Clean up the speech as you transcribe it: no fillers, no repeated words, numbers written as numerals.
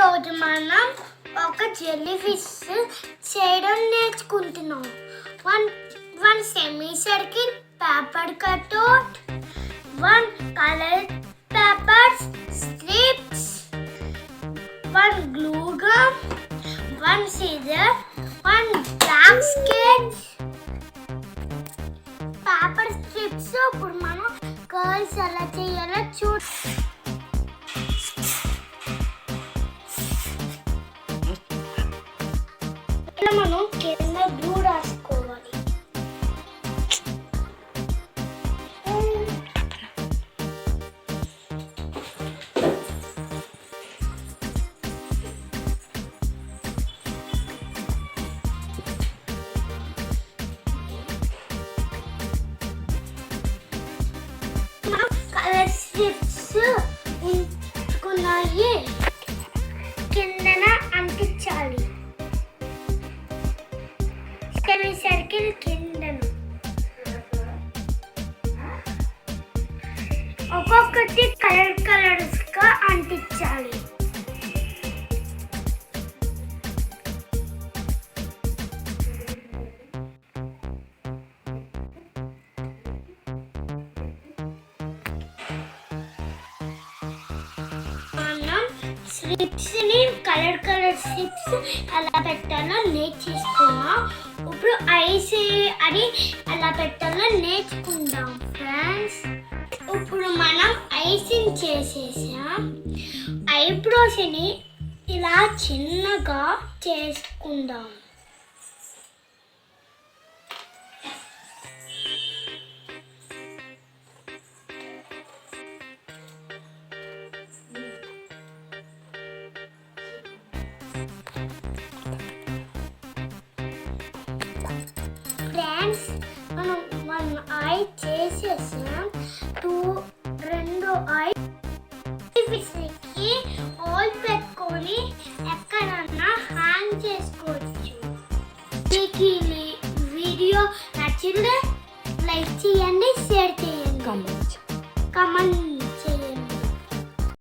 ఈరోజు మనం ఒక జెల్లీ ఫిష్ చేయడం నేర్చుకుంటున్నాం. One semi circle paper cutout, one colour papers strips, one glue gum, one scissor, one black sketch, paper strips. ఇప్పుడు మనం కర్ల్స్ ఎలా చేయాలో మనం కింద గ్లూ రాసుకోవాలి. కలర్ స్ట్రిప్స్ ఉంచుకున్నాయి కిందన అంటించాలి. సెమీ సర్కిల్ కిందను ఒక్కొక్కటి కలర్స్ గా అంటించాలి. మనం స్ట్రిప్స్ ని కలర్ స్ట్రిప్స్ ఎలా పెట్టాలో నేర్చుకున్నాం. ఇప్పుడు ఐస్ అది ఎలా పెట్టాలో నేర్చుకుందాం ఫ్రెండ్స్. ఇప్పుడు మనం ఐసింగ్ చేసేసాం. ఐబ్రోస్ని ఇలా చిన్నగా చేసుకుందాం. ఫ్రెండ్స్, మనం వన్ ఐ చేసేసాం. రెండు ఐ ఫిష్కి హోల్ పెట్టుకొని ఎక్కడన్నా హ్యాంగ్ చేసుకోవచ్చు. మీకు ఈ వీడియో నచ్చితే లైక్ చేయండి, షేర్ చేయండి, కమెంట్